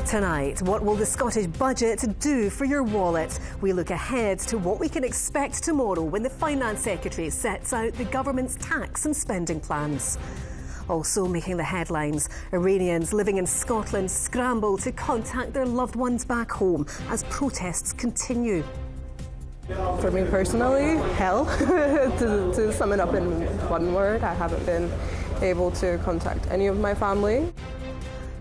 Tonight, what will the Scottish budget do for your wallet? We look ahead to what we can expect tomorrow when the Finance Secretary sets out the government's tax and spending plans. Also making the headlines, Iranians living in Scotland scramble to contact their loved ones back home as protests continue. For me personally, hell. to sum it up in one word, I haven't been able to contact any of my family.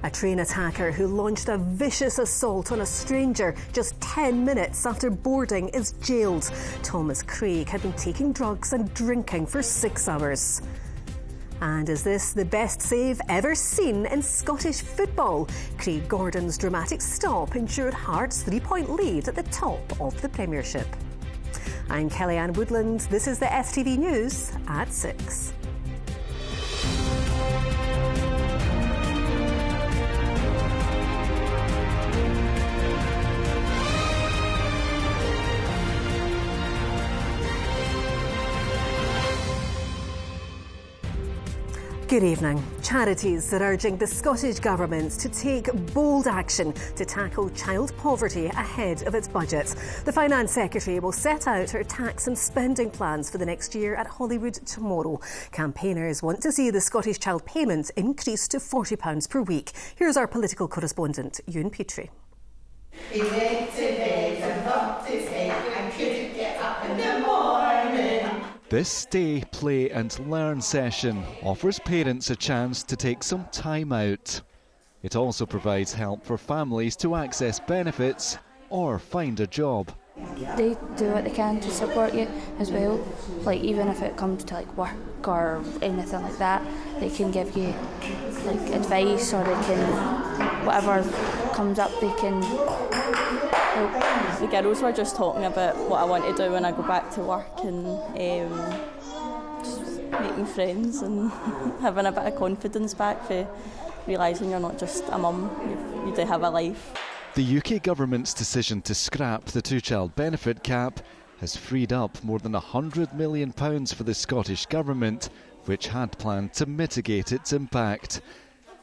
A train attacker who launched a vicious assault on a stranger just 10 minutes after boarding is jailed. Thomas Craig had been taking drugs and drinking for 6 hours. And is this the best save ever seen in Scottish football? Craig Gordon's dramatic stop ensured Hearts' 3-point lead at the top of the Premiership. I'm Kellyanne Woodland. This is the STV News at 6. Good evening. Charities are urging the Scottish Government to take bold action to tackle child poverty ahead of its budget. The Finance Secretary will set out her tax and spending plans for the next year at Holyrood tomorrow. Campaigners want to see the Scottish Child Payment increased to £40 per week. Here's our political correspondent, Ewan Petrie. He went to bed and bumped his head and couldn't get up in the morning. This Stay, Play and Learn session offers parents a chance to take some time out. It also provides help for families to access benefits or find a job. They do what they can to support you as well, like even if it comes to like work or anything like that, they can give you like advice, or they can, whatever comes up, they can help. The girls were just talking about what I want to do when I go back to work, and just making friends and having a bit of confidence back for realising you're not just a mum, you do have a life. The UK government's decision to scrap the two-child benefit cap has freed up more than £100 million for the Scottish Government, which had planned to mitigate its impact.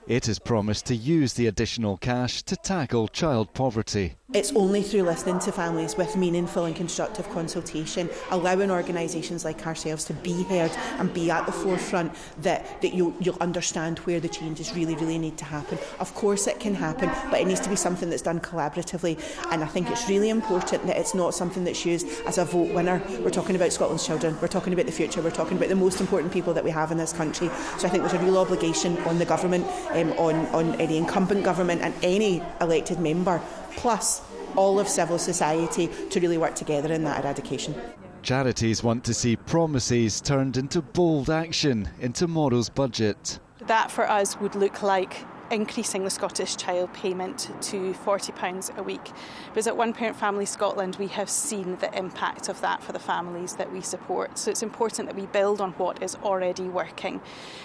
It has promised to use the additional cash to tackle child poverty. It's only through listening to families with meaningful and constructive consultation, allowing organisations like ourselves to be heard and be at the forefront, that you'll understand where the changes really need to happen. Of course it can happen, but it needs to be something that's done collaboratively, and I think it's really important that it's not something that's used as a vote winner. We're talking about Scotland's children, we're talking about the future, we're talking about the most important people that we have in this country. So I think there's a real obligation on the government, on any incumbent government and any elected member, plus all of civil society, to really work together in that eradication. Charities want to see promises turned into bold action in tomorrow's budget. That for us would look like increasing the Scottish Child Payment to £40 a week. Because at One Parent Family Scotland we have seen the impact of that for the families that we support. So it's important that we build on what is already working,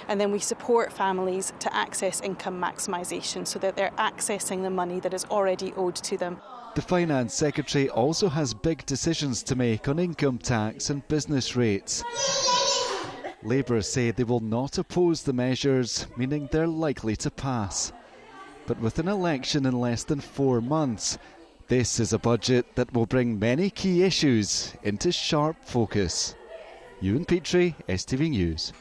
and then we support families to access income maximisation so that they're accessing the money that is already owed to them. The Finance Secretary also has big decisions to make on income tax and business rates. Labour say they will not oppose the measures, meaning they're likely to pass. But with an election in less than 4 months, this is a budget that will bring many key issues into sharp focus. Ewan Petrie, STV News.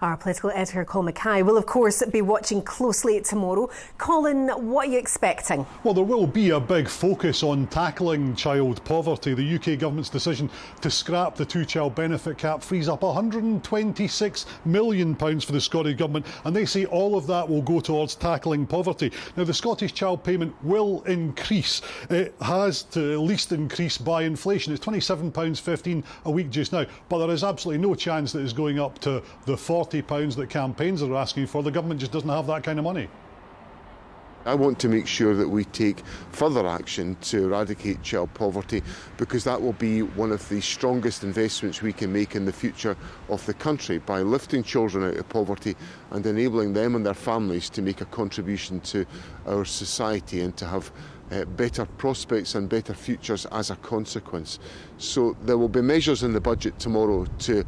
Our political editor, Colin Mackay, will of course be watching closely tomorrow. Colin, what are you expecting? Well, there will be a big focus on tackling child poverty. The UK government's decision to scrap the two-child benefit cap frees up £126 million for the Scottish Government, and they say all of that will go towards tackling poverty. Now, the Scottish Child Payment will increase. It has to at least increase by inflation. It's £27.15 a week just now, but there is absolutely no chance that it's going up to the £40 that campaigns are asking for. The government just doesn't have that kind of money. I want to make sure that we take further action to eradicate child poverty, because that will be one of the strongest investments we can make in the future of the country, by lifting children out of poverty and enabling them and their families to make a contribution to our society and to have better prospects and better futures as a consequence. So there will be measures in the budget tomorrow to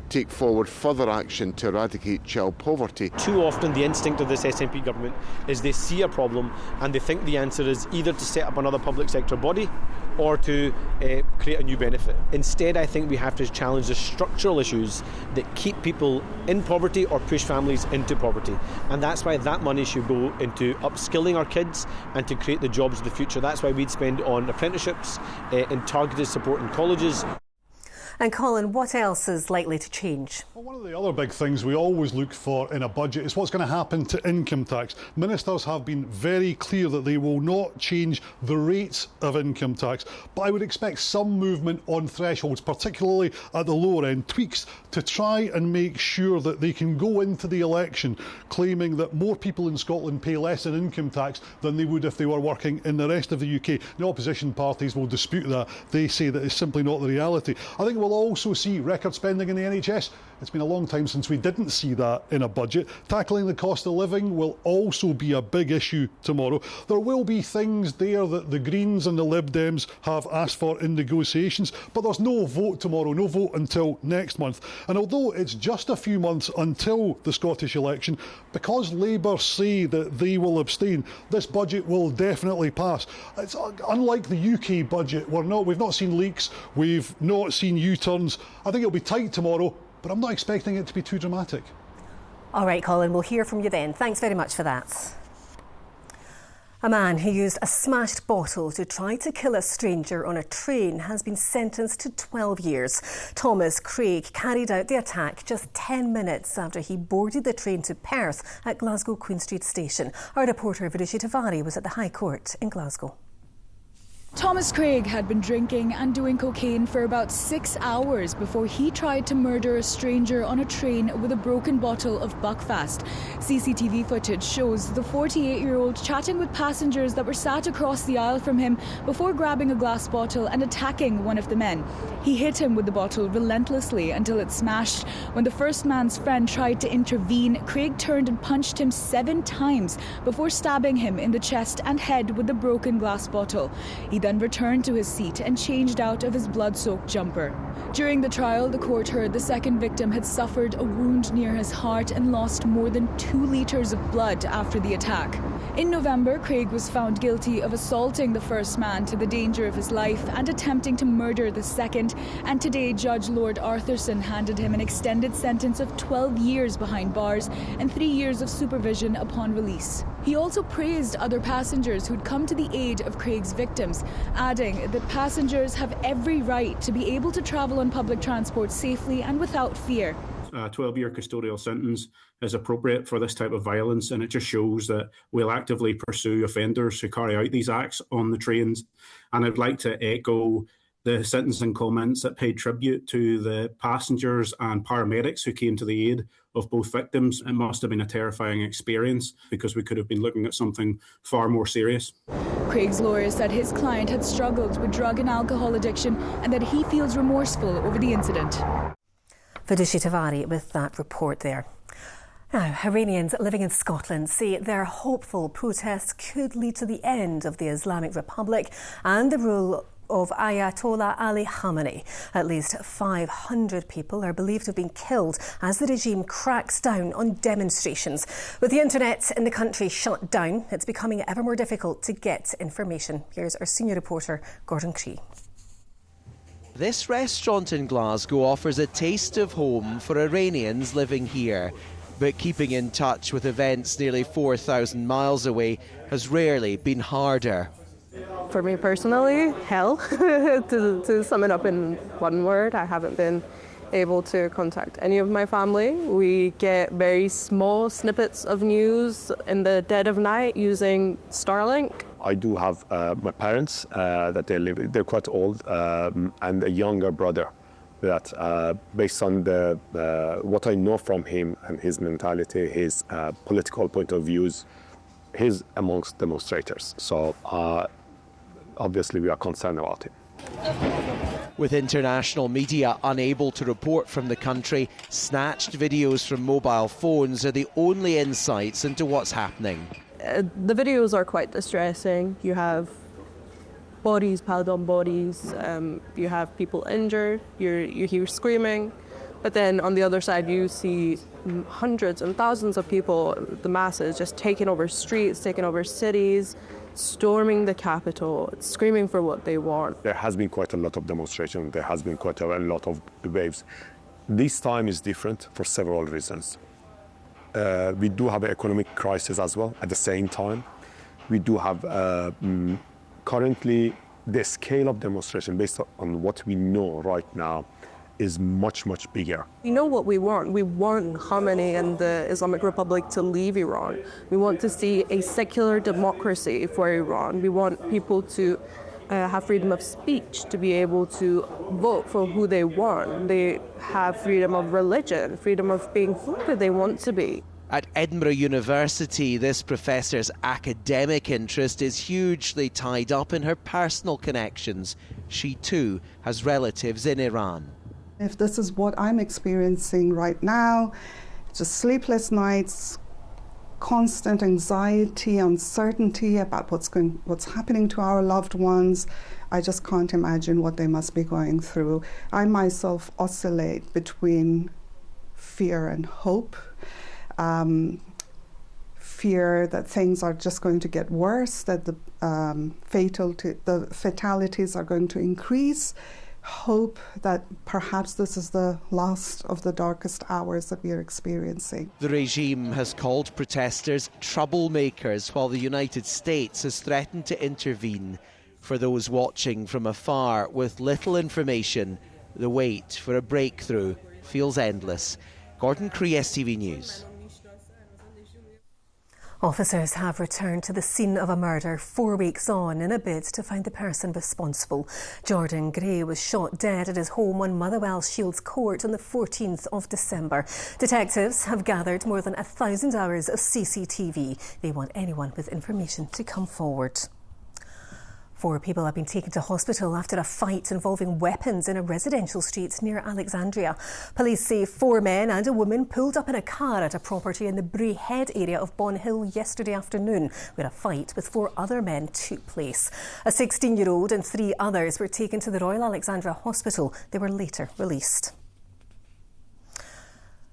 take forward further action to eradicate child poverty. Too often the instinct of this SNP government is they see a problem and they think the answer is either to set up another public sector body or to create a new benefit. Instead, I think we have to challenge the structural issues that keep people in poverty or push families into poverty. And that's why that money should go into upskilling our kids and to create the jobs of the future. That's why we'd spend on apprenticeships, in targeted support in colleges. And Colin, what else is likely to change? Well, one of the other big things we always look for in a budget is what's going to happen to income tax. Ministers have been very clear that they will not change the rates of income tax, but I would expect some movement on thresholds, particularly at the lower end, tweaks to try and make sure that they can go into the election claiming that more people in Scotland pay less in income tax than they would if they were working in the rest of the UK. The opposition parties will dispute that. They say that it's simply not the reality. I think we'll also see record spending in the NHS. It's been a long time since we didn't see that in a budget. Tackling the cost of living will also be a big issue tomorrow. There will be things there that the Greens and the Lib Dems have asked for in negotiations, but there's no vote tomorrow, no vote until next month. And although it's just a few months until the Scottish election, because Labour say that they will abstain, this budget will definitely pass. It's unlike the UK budget. We've not seen leaks, we've not seen U-turns. I think it'll be tight tomorrow, but I'm not expecting it to be too dramatic. All right, Colin, we'll hear from you then. Thanks very much for that. A man who used a smashed bottle to try to kill a stranger on a train has been sentenced to 12 years. Thomas Craig carried out the attack just 10 minutes after he boarded the train to Perth at Glasgow Queen Street Station. Our reporter Vidushi Tavari was at the High Court in Glasgow. Thomas Craig had been drinking and doing cocaine for about 6 hours before he tried to murder a stranger on a train with a broken bottle of Buckfast. CCTV footage shows the 48-year-old chatting with passengers that were sat across the aisle from him before grabbing a glass bottle and attacking one of the men. He hit him with the bottle relentlessly until it smashed. When the first man's friend tried to intervene, Craig turned and punched him 7 times before stabbing him in the chest and head with the broken glass bottle. He then returned to his seat and changed out of his blood-soaked jumper. During the trial, the court heard the second victim had suffered a wound near his heart and lost more than 2 litres of blood after the attack. In November, Craig was found guilty of assaulting the first man to the danger of his life and attempting to murder the second, and today Judge Lord Arthurson handed him an extended sentence of 12 years behind bars and 3 years of supervision upon release. He also praised other passengers who'd come to the aid of Craig's victims, adding that passengers have every right to be able to travel on public transport safely and without fear. A 12-year custodial sentence is appropriate for this type of violence, and it just shows that we'll actively pursue offenders who carry out these acts on the trains. And I'd like to echo the sentencing comments that paid tribute to the passengers and paramedics who came to the aid of both victims. It must have been a terrifying experience because we could have been looking at something far more serious. Craig's lawyer said his client had struggled with drug and alcohol addiction and that he feels remorseful over the incident. Vidushi Tavari with that report there. Now, Iranians living in Scotland say they're hopeful protests could lead to the end of the Islamic Republic and the rule of Ayatollah Ali Khamenei. At least 500 people are believed to have been killed as the regime cracks down on demonstrations. With the internet in the country shut down, it's becoming ever more difficult to get information. Here's our senior reporter, Gordon Cree. This restaurant in Glasgow offers a taste of home for Iranians living here. But keeping in touch with events nearly 4,000 miles away has rarely been harder. For me personally, hell. to sum it up in one word, I haven't been able to contact any of my family. We get very small snippets of news in the dead of night using Starlink. I do have my parents that they're quite old, and a younger brother that based on what I know from him and his mentality, his political point of views, he's amongst demonstrators. So obviously we are concerned about him. With international media unable to report from the country, snatched videos from mobile phones are the only insights into what's happening. The videos are quite distressing. You have bodies piled on bodies, you have people injured, you hear screaming. But then on the other side, you see hundreds and thousands of people, the masses, just taking over streets, taking over cities, storming the capital, screaming for what they want. There has been quite a lot of demonstration. There has been quite a lot of waves. This time is different for several reasons. We do have an economic crisis as well at the same time. We do have currently the scale of demonstration based on what we know right now is much, much bigger. We know what we want. We want Khamenei and the Islamic Republic to leave Iran. We want to see a secular democracy for Iran. We want people to have freedom of speech, to be able to vote for who they want. They have freedom of religion, freedom of being whoever they want to be. At Edinburgh University, this professor's academic interest is hugely tied up in her personal connections. She too has relatives in Iran. If this is what I'm experiencing right now, just sleepless nights, constant anxiety, uncertainty about what's happening to our loved ones, I just can't imagine what they must be going through. I myself oscillate between fear and hope. Fear that things are just going to get worse, that the fatalities are going to increase. Hope that perhaps this is the last of the darkest hours that we are experiencing. The regime has called protesters troublemakers, while the United States has threatened to intervene. For those watching from afar with little information, the wait for a breakthrough feels endless. Gordon Cree, STV News. Officers have returned to the scene of a murder 4 weeks on in a bid to find the person responsible. Jordan Gray was shot dead at his home on Motherwell Shields Court on the 14th of December. Detectives have gathered more than 1,000 hours of CCTV. They want anyone with information to come forward. 4 people have been taken to hospital after a fight involving weapons in a residential street near Alexandria. Police say 4 men and a woman pulled up in a car at a property in the Bray Head area of Bon Hill yesterday afternoon, where a fight with 4 other men took place. A 16-year-old and 3 others were taken to the Royal Alexandra Hospital. They were later released.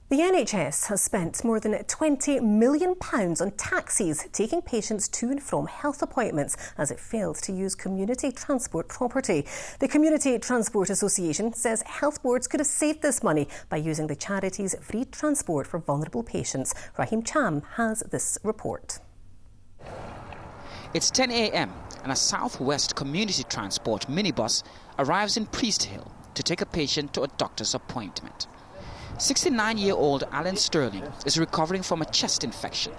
The NHS has spent more than £20 million on taxis taking patients to and from health appointments as it failed to use community transport property. The Community Transport Association says health boards could have saved this money by using the charity's free transport for vulnerable patients. Rahim Cham has this report. It's 10 a.m. and a Southwest Community Transport minibus arrives in Priest Hill to take a patient to a doctor's appointment. 69-year-old Alan Sterling is recovering from a chest infection.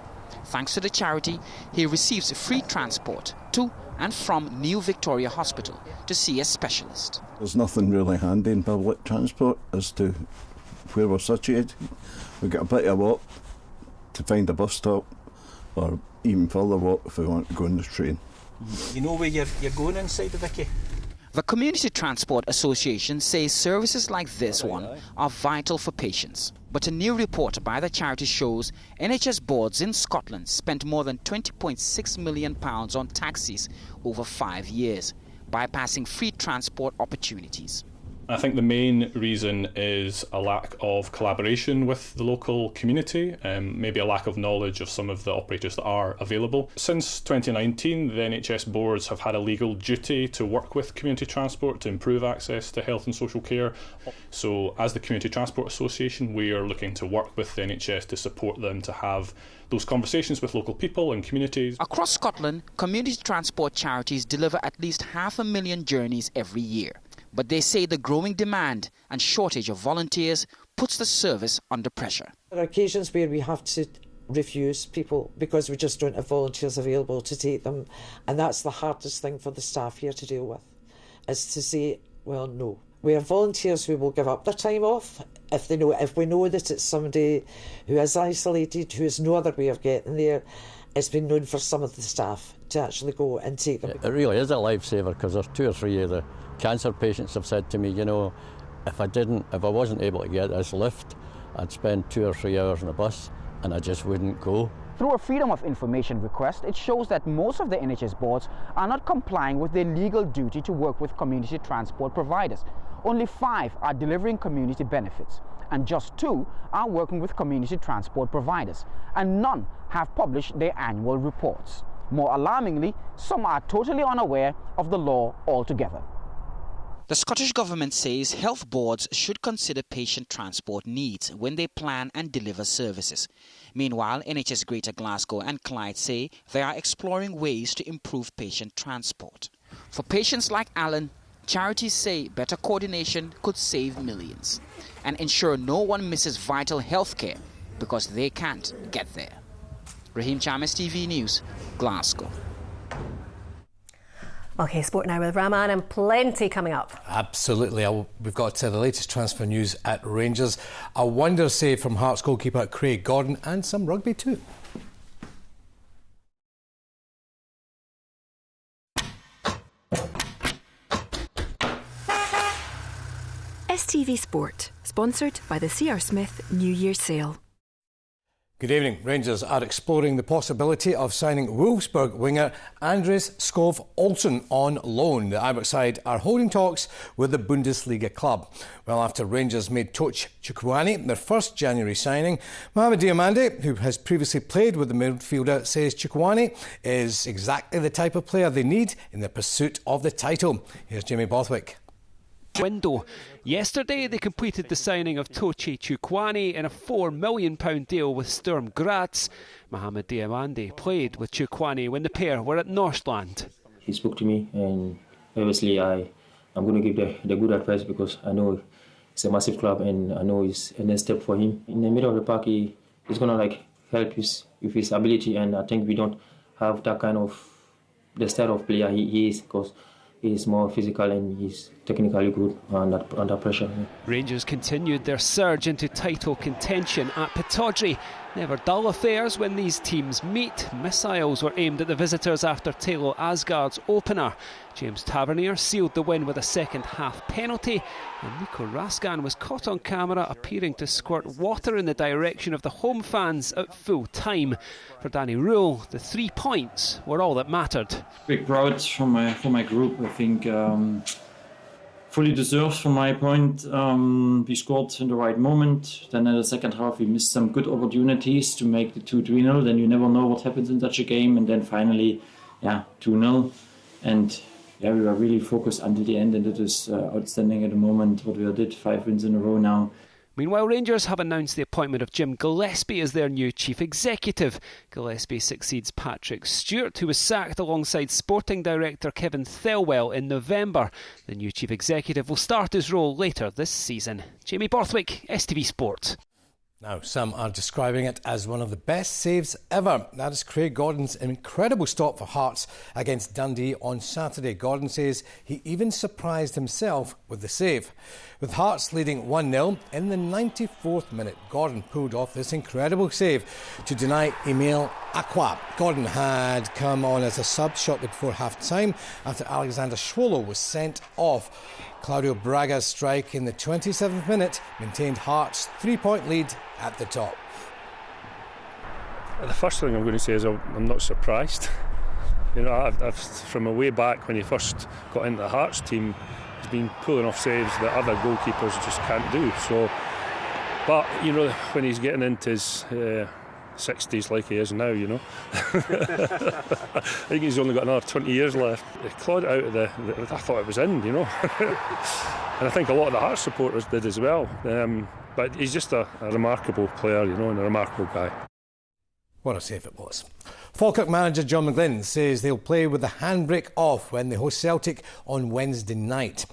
Thanks to the charity, he receives free transport to and from New Victoria Hospital to see a specialist. There's nothing really handy in public transport as to where we're situated. We get a bit of a walk to find a bus stop, or even further walk if we want to go on the train. You know where you're going inside the Vicky? The Community Transport Association says services like this one are vital for patients. But a new report by the charity shows NHS boards in Scotland spent more than £20.6 million on taxis over 5 years, bypassing free transport opportunities. I think the main reason is a lack of collaboration with the local community, maybe a lack of knowledge of some of the operators that are available. Since 2019, the NHS boards have had a legal duty to work with community transport to improve access to health and social care. So as the Community Transport Association, we are looking to work with the NHS to support them to have those conversations with local people and communities. Across Scotland, community transport charities deliver at least 500,000 journeys every year. But they say the growing demand and shortage of volunteers puts the service under pressure. There are occasions where we have to refuse people because we just don't have volunteers available to take them, and that's the hardest thing for the staff here to deal with, is to say, well, no. We have volunteers who will give up their time off if we know that it's somebody who is isolated, who has no other way of getting there. It's been known for some of the staff to actually go and take them. It really is a lifesaver, because there's 2 or 3 of the cancer patients have said to me, you know, if I wasn't able to get this lift, I'd spend 2 or 3 hours on a bus and I just wouldn't go. Through a Freedom of Information request, it shows that most of the NHS boards are not complying with their legal duty to work with community transport providers. Only 5 are delivering community benefits. and just 2 are working with community transport providers, and none have published their annual reports. More alarmingly, some are totally unaware of the law altogether. The Scottish Government says health boards should consider patient transport needs when they plan and deliver services. Meanwhile, NHS Greater Glasgow and Clyde say they are exploring ways to improve patient transport. For patients like Alan, charities say better coordination could save millions and ensure no one misses vital health care because they can't get there. Raheem Cham, STV News, Glasgow. OK, sport now with Rahman, and plenty coming up. Absolutely. We've got the latest transfer news at Rangers, a wonder save from Hearts goalkeeper Craig Gordon, and some rugby too. STV Sport, sponsored by the C.R. Smith New Year Sale. Good evening. Rangers are exploring the possibility of signing Wolfsburg winger Andres Skov Olsen on loan. The Ibrox side are holding talks with the Bundesliga club. Well, after Rangers made Toch Chukwuani their first January signing, Mohamed Diamande, who has previously played with the midfielder, says Chukwuani is exactly the type of player they need in the pursuit of the title. Here's Jamie Borthwick. Window. Yesterday they completed the signing of Tochi Chukwuani in a £4 million deal with Sturm Graz. Mohamed Diamande played with Chukwuani when the pair were at Northland. He spoke to me, and obviously I'm going to give the good advice because I know it's a massive club and I know it's a next step for him. In the middle of the park, he's going to help with his ability, and I think we don't have that kind of the style of player he is, because he's more physical and he's technically good under pressure. Rangers continued their surge into title contention at Pittodrie. Never dull affairs when these teams meet. Missiles were aimed at the visitors after Taylor Asgard's opener. James Tavernier sealed the win with a second half penalty, and Nico Raskan was caught on camera appearing to squirt water in the direction of the home fans at full time. For Danny Rule, the 3 points were all that mattered. Big proud for my group. I think fully deserved from my point. We scored in the right moment. Then in the second half we missed some good opportunities to make the 2-3-0. Then you never know what happens in such a game. And then finally, 2-0. And we were really focused until the end, and it is outstanding at the moment what we did. 5 wins in a row now. Meanwhile, Rangers have announced the appointment of Jim Gillespie as their new chief executive. Gillespie succeeds Patrick Stewart, who was sacked alongside sporting director Kevin Thelwell in November. The new chief executive will start his role later this season. Jamie Borthwick, STV Sport. Now, some are describing it as one of the best saves ever. That is Craig Gordon's incredible stop for Hearts against Dundee on Saturday. Gordon says he even surprised himself with the save. With Hearts leading 1-0 in the 94th minute, Gordon pulled off this incredible save to deny Emile Aqua. Gordon had come on as a sub shortly before half-time after Alexander Schwolo was sent off. Claudio Braga's strike in the 27th minute maintained Hearts' 3-point lead at the top. The first thing I'm going to say is I'm not surprised. You know, I've from a way back when he first got into the Hearts team, he's been pulling off saves that other goalkeepers just can't do. So, but you know, when he's getting into his 60s like he is now, you know, I think he's only got another 20 years left. He clawed it out of I thought it was in, you know, and I think a lot of the Hearts supporters did as well. But he's just a remarkable player, you know, and a remarkable guy. What a save it was. Falkirk manager John McGlynn says they'll play with the handbrake off when they host Celtic on Wednesday night.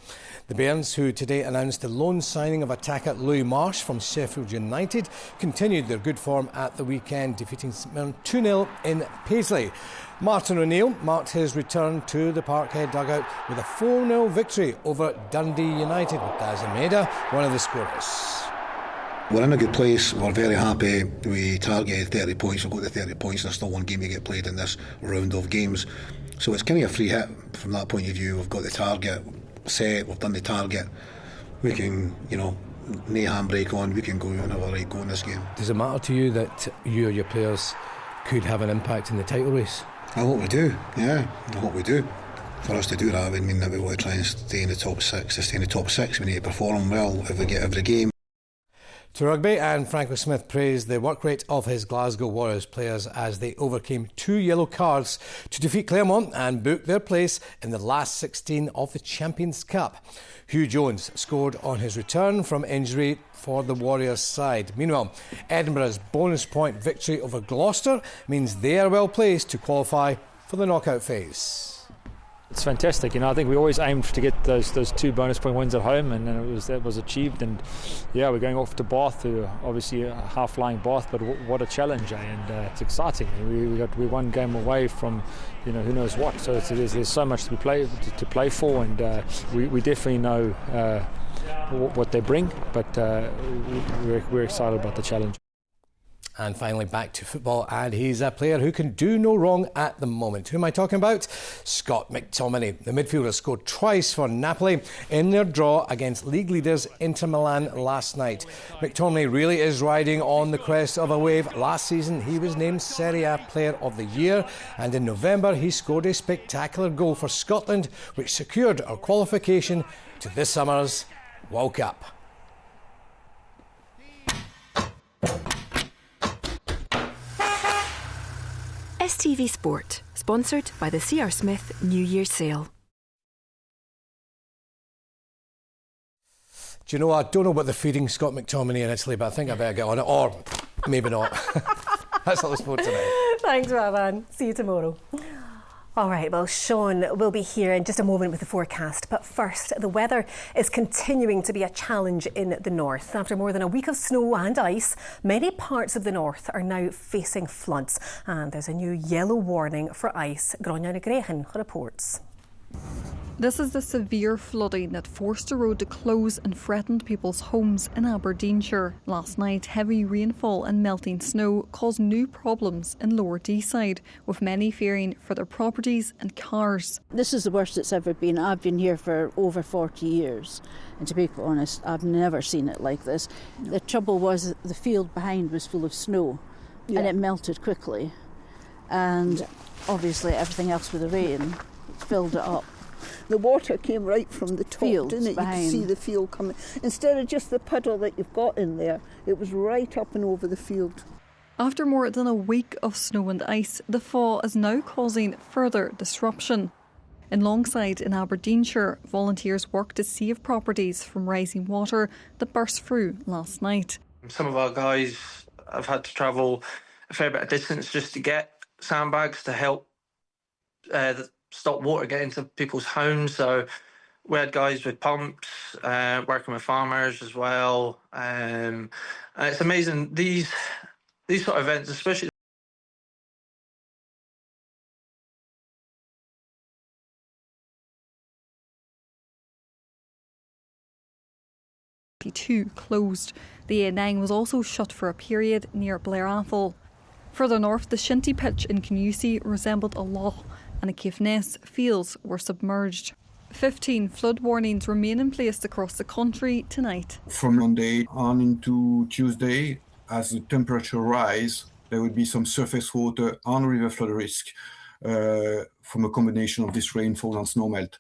The Bairns, who today announced the loan signing of attacker Louis Marsh from Sheffield United, continued their good form at the weekend, defeating St Mirren 2-0 in Paisley. Martin O'Neill marked his return to the Parkhead dugout with a 4-0 victory over Dundee United, with Daz Almeida one of the scorers. We're in a good place. We're very happy. We targeted 30 points. We've got the 30 points. There's still one game to get played in this round of games. So it's kind of a free hit from that point of view. We've got the target set. We've done the target. We can, you know, no handbrake on. We can go and have a right go in this game. Does it matter to you that you or your players could have an impact in the title race? I hope we do. Yeah, I hope we do. For us to do that, I mean that we want to try and stay in the top six. To stay in the top six, we need to perform well if we get every game. To rugby, and Franco Smith praised the work rate of his Glasgow Warriors players as they overcame 2 yellow cards to defeat Claremont and book their place in the last 16 of the Champions Cup. Hugh Jones scored on his return from injury for the Warriors side. Meanwhile, Edinburgh's bonus point victory over Gloucester means they are well placed to qualify for the knockout phase. It's fantastic, I think we always aimed to get those 2 bonus point wins at home, and that was achieved. And yeah, we're going off to Bath, to obviously a half-flying Bath, but what a challenge, and it's exciting. We one game away from who knows what, so there's so much to play for, and we definitely know what they bring, but we're excited about the challenge. And finally, back to football, and he's a player who can do no wrong at the moment. Who am I talking about? Scott McTominay. The midfielder scored twice for Napoli in their draw against league leaders Inter Milan last night. McTominay really is riding on the crest of a wave. Last season, he was named Serie A Player of the Year, and in November, he scored a spectacular goal for Scotland, which secured our qualification to this summer's World Cup. STV Sport, sponsored by the C.R. Smith New Year Sale. Do you know, I don't know what they're feeding Scott McTominay in Italy, but I think I better get on it, or maybe not. That's all the sport tonight. Thanks, Ravan. See you tomorrow. All right, well, Sean will be here in just a moment with the forecast. But first, the weather is continuing to be a challenge in the north. After more than a week of snow and ice, many parts of the north are now facing floods. And there's a new yellow warning for ice. Gráinne Grehan reports. This is the severe flooding that forced the road to close and threatened people's homes in Aberdeenshire. Last night, heavy rainfall and melting snow caused new problems in Lower Deeside, with many fearing for their properties and cars. This is the worst it's ever been. I've been here for over 40 years, and to be quite honest, I've never seen it like this. The trouble was the field behind was full of snow, and it melted quickly, and obviously everything else with the rain filled it up. The water came right from the top, didn't it? Behind. You could see the field coming. Instead of just the puddle that you've got in there, it was right up and over the field. After more than a week of snow and ice, the thaw is now causing further disruption. In Longside in Aberdeenshire, volunteers work to save properties from rising water that burst through last night. Some of our guys have had to travel a fair bit of distance just to get sandbags to help stop water getting to people's homes. So we had guys with pumps, working with farmers as well. And it's amazing, these sort of events, especially closed. The A9 was also shut for a period near Blair Athol. Further north, the Shinty pitch in Canusi resembled a loch, and the Caithness fields were submerged. 15 flood warnings remain in place across the country tonight. From Monday on into Tuesday, as the temperature rise, there will be some surface water and river flood risk from a combination of this rainfall and snowmelt.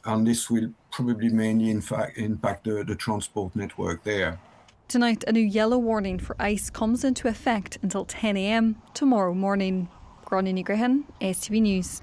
And this will probably mainly impact the transport network there. Tonight, a new yellow warning for ice comes into effect until 10 a.m. tomorrow morning. Gráinne Grehan, STV News.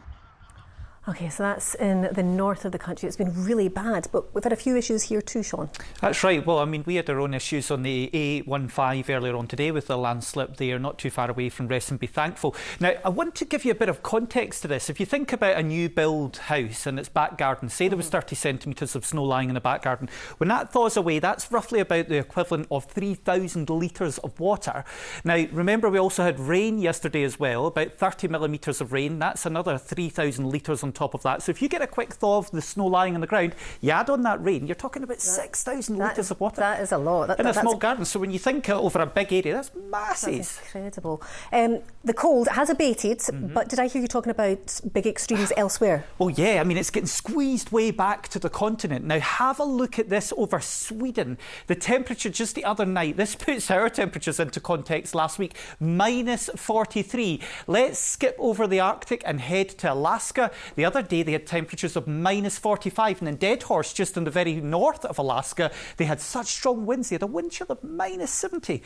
OK, so that's in the north of the country. It's been really bad, but we've had a few issues here too, Sean. That's right. Well, I mean, we had our own issues on the A15 earlier on today with the landslip there, not too far away from Rest and Be Thankful. Now, I want to give you a bit of context to this. If you think about a new build house and its back garden, say there was 30 centimetres of snow lying in the back garden, when that thaws away, that's roughly about the equivalent of 3,000 litres of water. Now, remember, we also had rain yesterday as well, about 30 millimetres of rain. That's another 3,000 litres on top of that. So if you get a quick thaw of the snow lying on the ground, you add on that rain, you're talking about 6,000 litres of water. That is a lot. In a small garden. So when you think over a big area, that's massive. That's incredible. The cold has abated, but did I hear you talking about big extremes elsewhere? Oh yeah, I mean, it's getting squeezed way back to the continent. Now have a look at this over Sweden. The temperature just the other night, this puts our temperatures into context last week, -43. Let's skip over the Arctic and head to Alaska. The other day they had temperatures of minus 45, and in Deadhorse, just in the very north of Alaska, they had such strong winds. They had a wind chill of minus 70.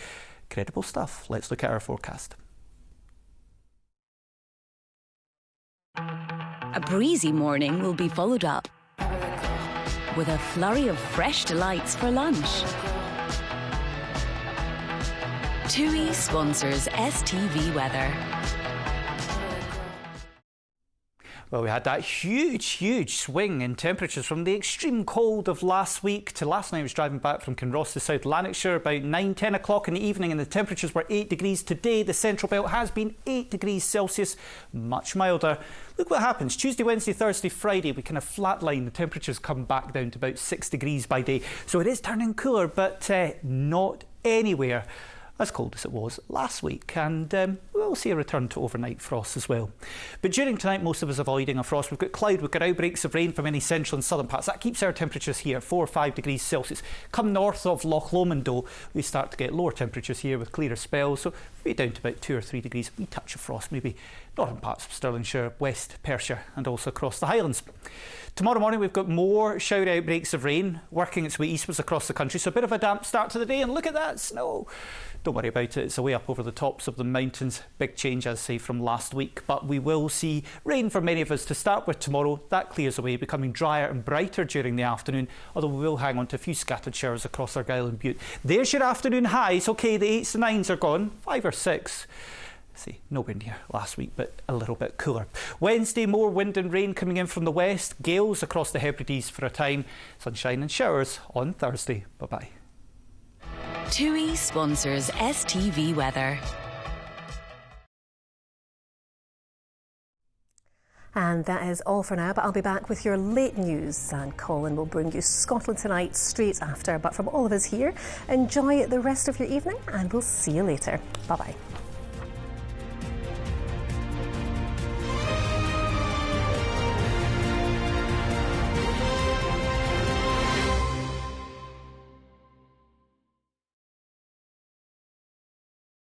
Incredible stuff. Let's look at our forecast. A breezy morning will be followed up with a flurry of fresh delights for lunch. TUI sponsors STV Weather. Well, we had that huge swing in temperatures from the extreme cold of last week to last night. I was driving back from Kinross to South Lanarkshire about 9-10 o'clock in the evening, and the temperatures were 8 degrees. Today, the Central Belt has been 8 degrees Celsius, much milder. Look what happens. Tuesday, Wednesday, Thursday, Friday, we kind of flatline. The temperatures come back down to about 6 degrees by day. So it is turning cooler, but not anywhere as cold as it was last week, and we'll see a return to overnight frost as well. But during tonight, most of us avoiding a frost. We've got cloud, we've got outbreaks of rain from any central and southern parts. That keeps our temperatures here, 4 or 5 degrees Celsius. Come north of Loch Lomond, though, we start to get lower temperatures here with clearer spells, so we'll be down to about 2 or 3 degrees. We touch of frost, maybe northern parts of Stirlingshire, West Perthshire, and also across the Highlands. Tomorrow morning, we've got more shower outbreaks of rain working its way eastwards across the country, so a bit of a damp start to the day, and look at that snow. Don't worry about it, it's away up over the tops of the mountains. Big change, as I say, from last week. But we will see rain for many of us to start with tomorrow. That clears away, becoming drier and brighter during the afternoon, although we will hang on to a few scattered showers across Argyll and Bute. There's your afternoon highs. OK, the 8s and 9s are gone, 5 or 6. See, nowhere near last week, but a little bit cooler. Wednesday, more wind and rain coming in from the west. Gales across the Hebrides for a time. Sunshine and showers on Thursday. Bye-bye. TUI sponsors STV Weather. And that is all for now, but I'll be back with your late news, and Colin will bring you Scotland Tonight straight after. But from all of us here, enjoy the rest of your evening, and we'll see you later. Bye-bye.